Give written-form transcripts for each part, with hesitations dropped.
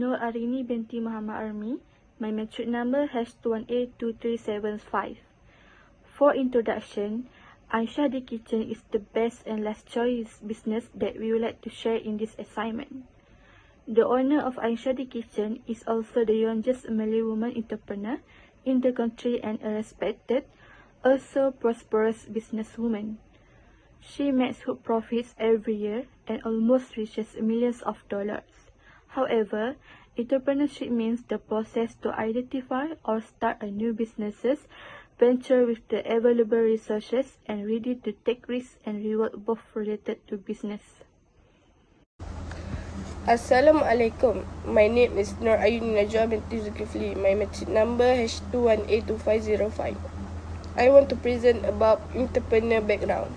Nur Arini binti Muhammad Armi. My matric number H21A2375. For introduction, Aisyah the Kitchen is the best and last choice business that we would like to share in this assignment. The owner of Aisyah the Kitchen is also the youngest Malay woman entrepreneur in the country and a respected, also prosperous businesswoman. She makes good profits every year and almost reaches millions of dollars. However, entrepreneurship means the process to identify or start a new businesses, venture with the available resources, and ready to take risks and reward both related to business. Assalamualaikum. My name is Nur Ayuni Najwa binti Zulkifli. My matric number H21A2505. I want to present about entrepreneur background.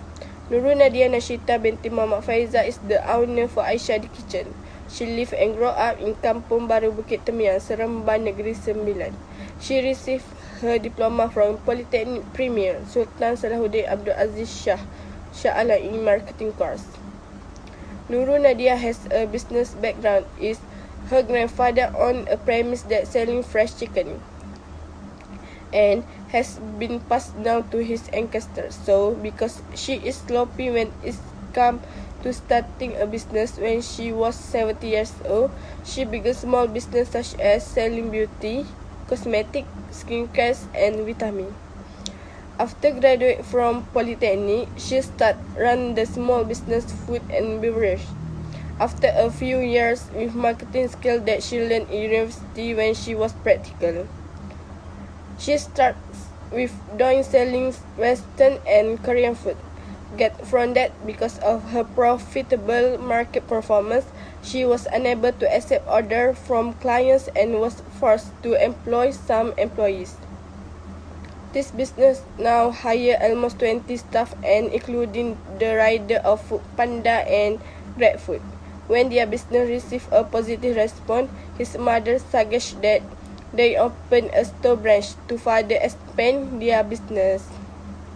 Nurul Nadia Nashita binti Muhammad Faiza is the owner for Aisyah the Kitchen. She lived and grew up in Kampung Baru Bukit Temiang, Seremban, Negeri Sembilan. She received her diploma from Polytechnic Premier Sultan Salahuddin Abdul Aziz Shah Alam in marketing course. Nurul Nadia has a business background. Is her grandfather owned a premise that selling fresh chicken and has been passed down to his ancestors. So, because she is sloppy when it comes to starting a business, when she was 70 years old, she began small business such as selling beauty, cosmetic, skincare, and vitamin. After graduating from Polytechnic, she started run the small business food and beverage. After a few years with marketing skills that she learned in university when she was practical, she started with doing selling Western and Korean food. From that, because of her profitable market performance, she was unable to accept orders from clients and was forced to employ some employees. This business now hire almost 20 staff and including the rider of Foodpanda and GrabFood. When their business received a positive response, his mother suggested that they open a store branch to further expand their business.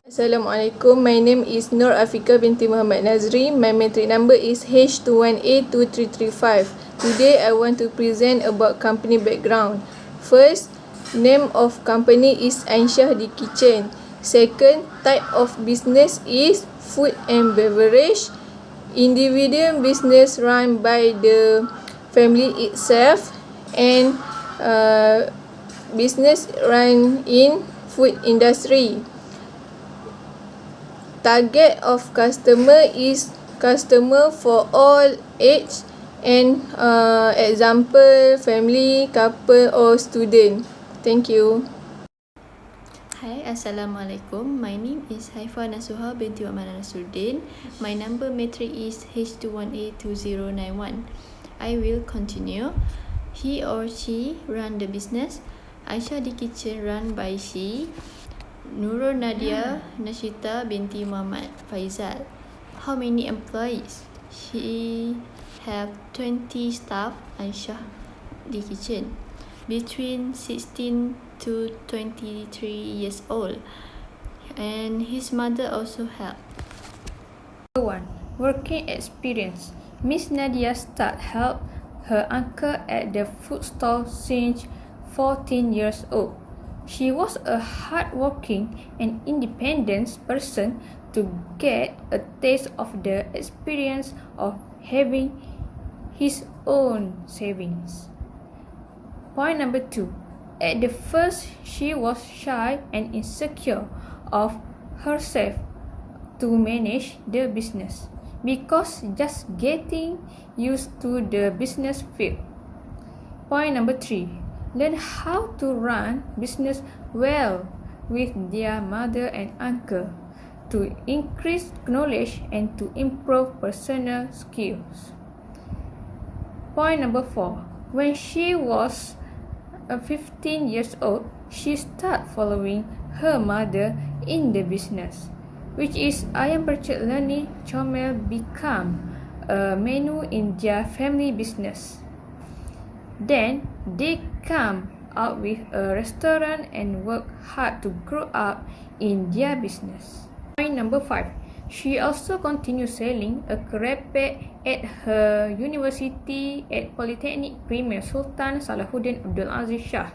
Assalamualaikum. My name is Nur Afika binti Muhammad Nazri. My matric number is H21A2335. Today I want to present about company background. First, name of company is Aisyah the Kitchen. Second, type of business is food and beverage. Individual business run by the family itself, and business run in food industry. Target of customer is customer for all age and example family, couple or student. Thank you. Hi, Assalamualaikum. My name is Haifa Nasuha binti Muhammad Nasruddin. My number matric is H21A2091. I will continue. He or she run the business. Aisyah the Kitchen run by she. Nurul Nadia Nashita binti Muhammad Faizal. How many employees? She have 20 staff. Aisyah the Kitchen. Between 16 to 23 years old. And his mother also helped. 1. Working experience. Miss Nadia started help her uncle at the food store since 14 years old. She was a hard-working and independent person to get a taste of the experience of having his own savings. Point number 2. At the first, she was shy and insecure of herself to manage the business because just getting used to the business field. Point number 3. Learn how to run business well with their mother and uncle to increase knowledge and to improve personal skills. Point number 4. When she was 15 years old, she started following her mother in the business, which is ayam percik Lani Comel become a menu in their family business. Then they come out with a restaurant and work hard to grow up in their business. Point number 5. She also continued selling a crepe at her university at Polytechnic Premier Sultan Salahuddin Abdul Aziz Shah.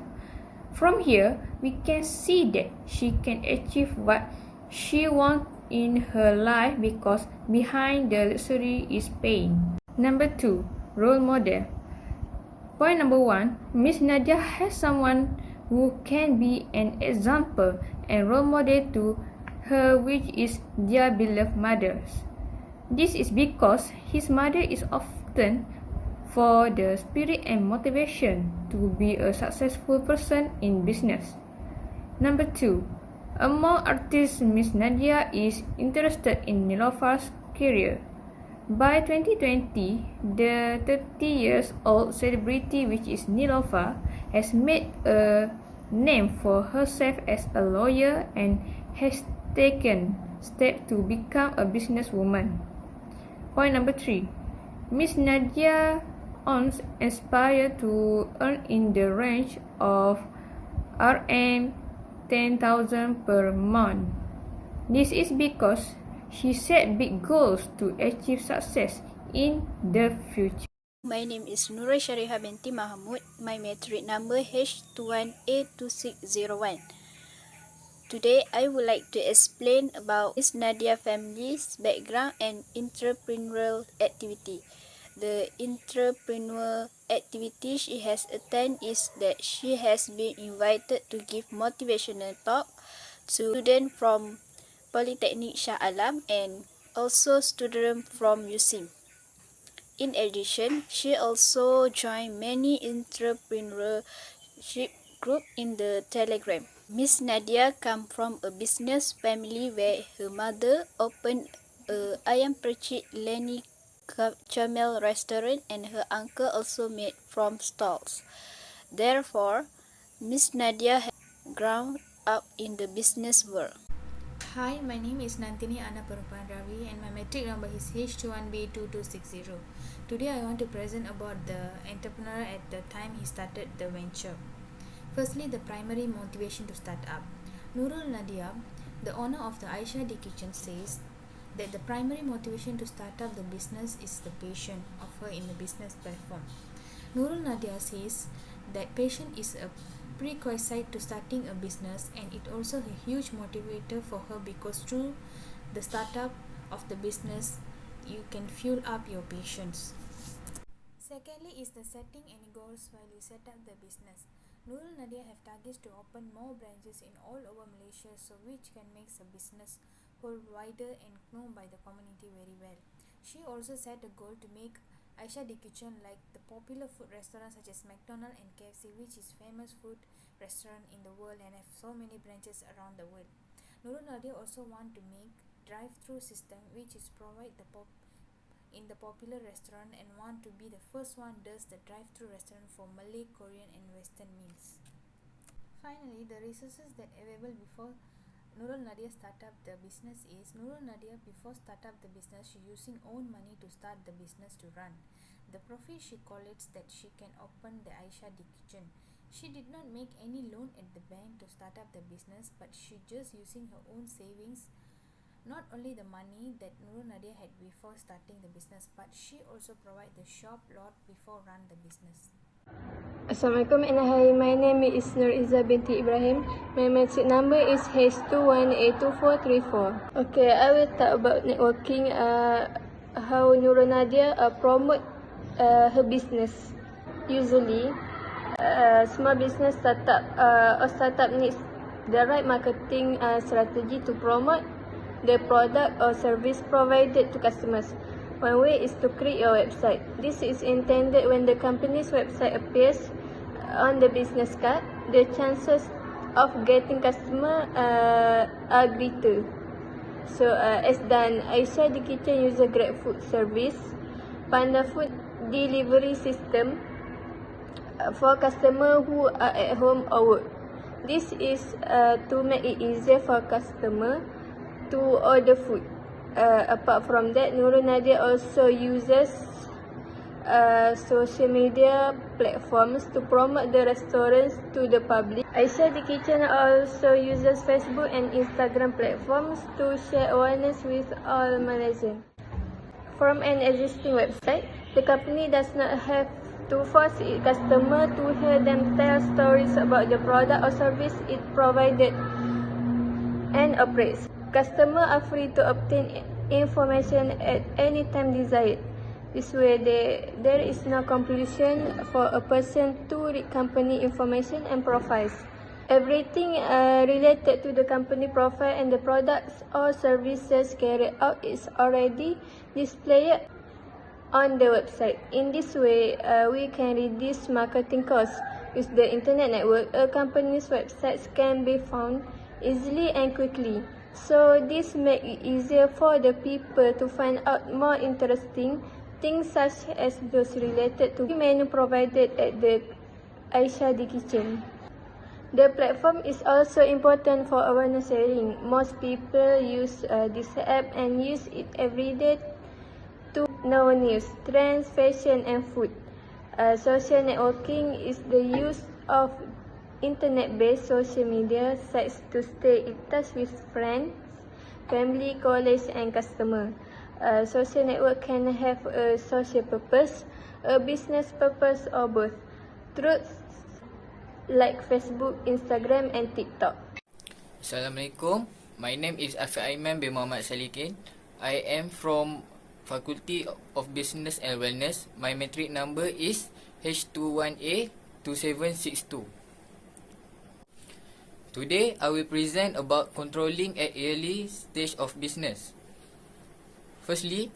From here, we can see that she can achieve what she wants in her life because behind the luxury is pain. Number 2, role model. Point number 1, Miss Nadia has someone who can be an example and role model to her, which is their beloved mothers. This is because his mother is often for the spirit and motivation to be a successful person in business. Number 2, among artists, Miss Nadia is interested in Nilofar's career. By 2020, the 30-year-old celebrity, which is Nilofar, has made a name for herself as a lawyer and has taken steps to become a businesswoman. Point number 3, Miss Nadia owns aspire to earn in the range of Rm 10,000 per month. This is because she set big goals to achieve success in the future. My name is Nura Shariha binti Mahmud. My metric number H21A2601. Today, I would like to explain about Miss Nadia family's background and entrepreneurial activity. The entrepreneurial activity she has attended is that she has been invited to give motivational talk to students from Polytechnic Shah Alam and also students from USIM. In addition, she also joined many entrepreneurship groups in the Telegram. Miss Nadia comes from a business family where her mother opened a ayam percik Lenny Chamel restaurant and her uncle also made from stalls. Therefore, Miss Nadia has grown up in the business world. Hi, my name is Nantini Anna Perupan Ravi and my metric number is H21B2260. Today I want to present about the entrepreneur at the time he started the venture. Firstly, the primary motivation to start up. Nurul Nadia, the owner of the Aisha D Kitchen, says that the primary motivation to start up the business is the passion of her in the business platform. Nurul Nadia says that passion is a prerequisite to starting a business and it also a huge motivator for her because through the startup of the business you can fuel up your patience. Secondly is the setting any goals while you set up the business. Nurul Nadia have targets to open more branches in all over Malaysia, so which can make the business whole wider and known by the community very well. She also set a goal to make Aisha D Kitchen like the popular food restaurants such as McDonald's and KFC, which is famous food restaurant in the world and have so many branches around the world. Nurul Nadia also want to make drive-through system which is provide the in the popular restaurant and want to be the first one does the drive-through restaurant for Malay, Korean and Western meals. Finally, the resources that available before Nurul Nadia start up the business is Nurul Nadia before start up the business she using own money to start the business to run. The profit she collects that she can open the Aisha D Kitchen. She did not make any loan at the bank to start up the business, but she just using her own savings. Not only the money that Nurul Nadia had before starting the business, but she also provide the shop lot before run the business. Assalamualaikum and hi, my name is Nur Izzah binti Ibrahim. My metric number is H21A2434. Okay, I will talk about networking, how Nurul Nadia promote her business. Usually, small business startup needs the right marketing strategy to promote the product or service provided to customers. One way is to create your website. This is intended when the company's website appears on the business card, the chances of getting customer are greater. So as done, Aisha D Kitchen use a Grab food service, Panda food delivery system for customer who are at home or work. This is to make it easier for customer to order food. Apart from that, Nurul Nadia also uses social media platforms to promote the restaurants to the public. Aisha the Kitchen also uses Facebook and Instagram platforms to share awareness with all Malaysians. From an existing website, the company does not have to force its customer to hear them tell stories about the product or service it provided and operates. Customers are free to obtain information at any time desired. This way, there is no compulsion for a person to read company information and profiles. Everything related to the company profile and the products or services carried out is already displayed on the website. In this way, we can reduce marketing costs. With the internet network, a company's websites can be found easily and quickly. So this makes it easier for the people to find out more interesting things such as those related to the menu provided at the Aisha the Kitchen. The platform is also important for awareness sharing. Most people use this app and use it every day to know news, trends, fashion and food. Social networking is the use of internet-based social media sites to stay in touch with friends, family, colleagues and customers. Social network can have a social purpose, a business purpose or both. Through like Facebook, Instagram and TikTok. Assalamualaikum. My name is Apt2013 bin Muhammad Salikin. I am from Faculty of Business and Wellness. My metric number is H21A2762. Today, I will present about controlling at early stage of business. Firstly,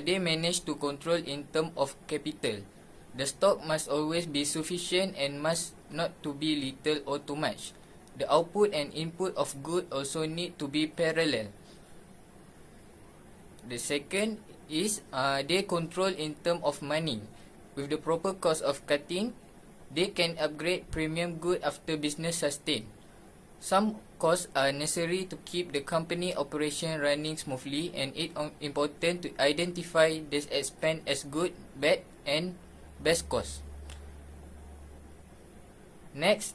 they manage to control in terms of capital. The stock must always be sufficient and must not to be little or too much. The output and input of goods also need to be parallel. The second is they control in terms of money. With the proper cost of cutting, they can upgrade premium good after business sustain. Some costs are necessary to keep the company operation running smoothly, and it is important to identify this expense as good, bad and best cost. Next,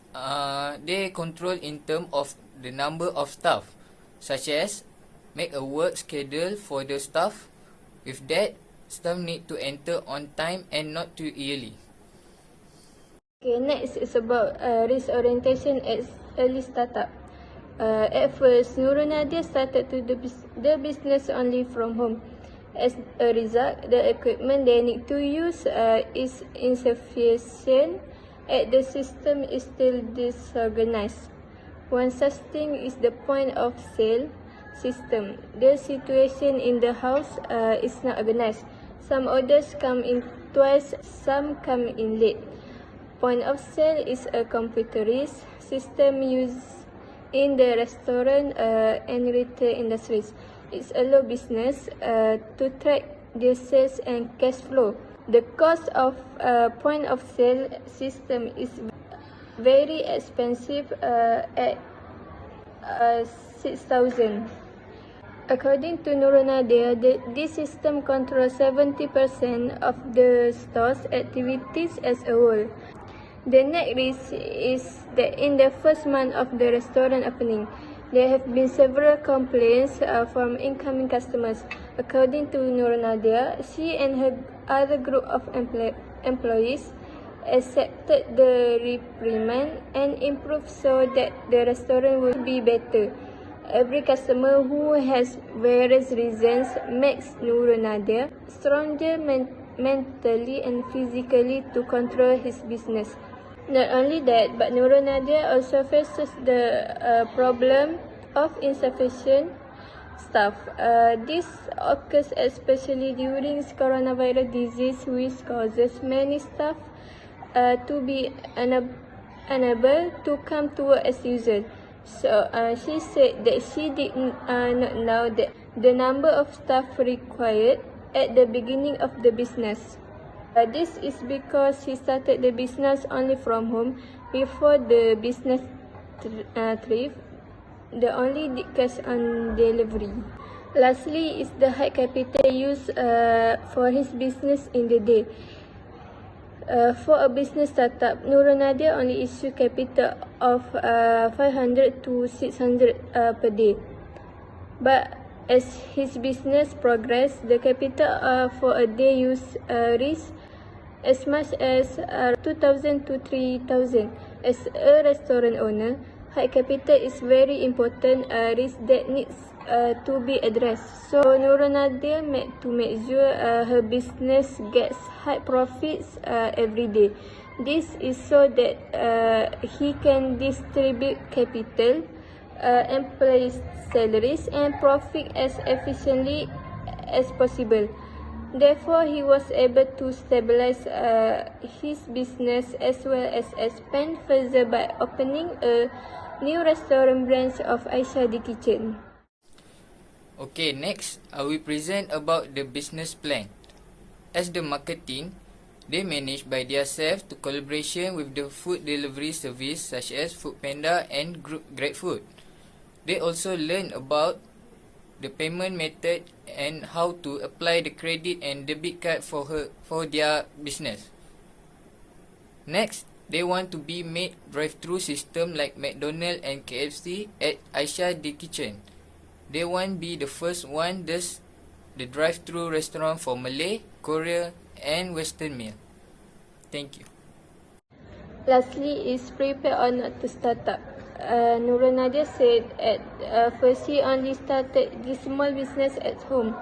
they control in terms of the number of staff, such as make a work schedule for the staff. With that, staff need to enter on time and not too early. Okay, next is about risk orientation at early startup. At first, Nurul Nadia started to do the business only from home. As a result, the equipment they need to use is insufficient and the system is still disorganized. One such thing is the point of sale system. The situation in the house is not organized. Some orders come in twice, some come in late. Point of sale is a computerized system used in the restaurant and retail industries. It's a low business to track the sales and cash flow. The cost of point of sale system is very expensive at 6,000. According to Nurul Nadia, this system controls 70% of the store's activities as a whole. The next risk is that in the first month of the restaurant opening, there have been several complaints from incoming customers. According to Nurul Nadia, she and her other group of employees accepted the reprimand and improved so that the restaurant will be better. Every customer who has various reasons makes Nurul Nadia stronger mentally and physically to control his business. Not only that, but Nurul Nadia also faces the problem of insufficient staff. This occurs especially during coronavirus disease, which causes many staff to be unable to come to work as usual. So she said that she did not know the number of staff required at the beginning of the business. This is because she started the business only from home. Before the business thrived, the only cash on delivery. Lastly is the high capital used for his business in the day. For a business startup, Nurul Nadia only issue capital of 500 to 600 per day. But as his business progress, the capital for a day use reach as much as 2,000 to 3,000. As a restaurant owner, high capital is very important risk that needs to be addressed. So Nurul Nadia made to make sure her business gets high profits every day. This is so that he can distribute capital, employees' salaries, and profit as efficiently as possible. Therefore, he was able to stabilize his business as well as expand further by opening a new restaurant branch of Aisyah the Kitchen. Okay, next, I will present about the business plan. As the marketing, they manage by themselves to collaboration with the food delivery service such as Foodpanda and GrabFood. They also learn about the payment method and how to apply the credit and debit card for their business. Next, they want to be made drive-through system like McDonald's and KFC at Aisyah the Kitchen. They want be the first one does the drive-through restaurant for Malay, Korea and Western meal. Thank you. Lastly is prepare or not to start up. Nurul Nadia said at first he only started this small business at home.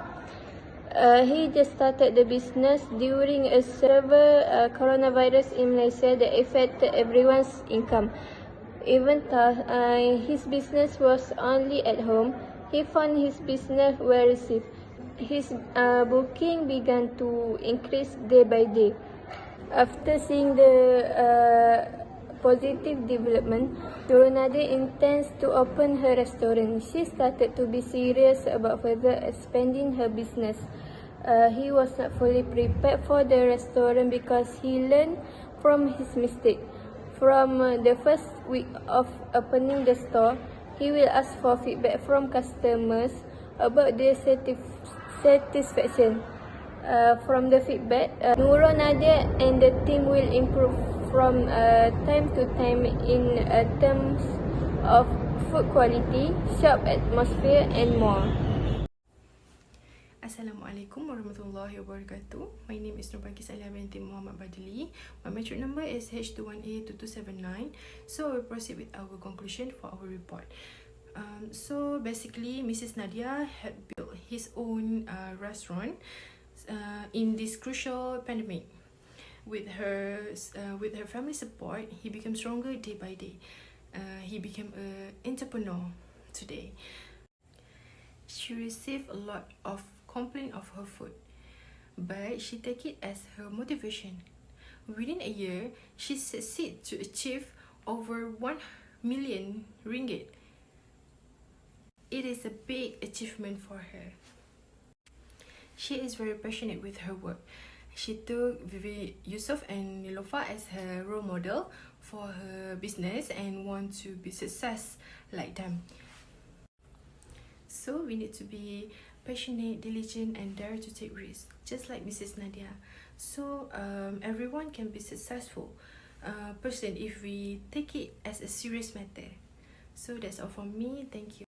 He just started the business during a severe coronavirus in Malaysia that affected everyone's income. Even though his business was only at home, he found his business well received. His booking began to increase day by day. After seeing the positive development, Nurul Nadia intends to open her restaurant. She started to be serious about further expanding her business. He was not fully prepared for the restaurant because he learned from his mistake. From the first week of opening the store, he will ask for feedback from customers about their satisfaction. From the feedback, Nurul Nadia and the team will improve from time to time in terms of food quality, shop atmosphere and more. Assalamualaikum warahmatullahi wabarakatuh. My name is Nurbaghis Alia binti Muhammad Badali. My metric number is H21A2279. So we'll proceed with our conclusion for our report. So basically, Mrs. Nadia had built his own restaurant in this crucial pandemic. With her family support, he became stronger day by day. He became an entrepreneur today. She received a lot of complaint of her food, but she take it as her motivation. Within a year, she succeeded to achieve over 1 million ringgit. It is a big achievement for her. She is very passionate with her work. She took Vivi Yusuf and Nilofa as her role model for her business and want to be success like them. So we need to be passionate, diligent and dare to take risks, just like Mrs. Nadia. So everyone can be successful person if we take it as a serious matter. So that's all from me. Thank you.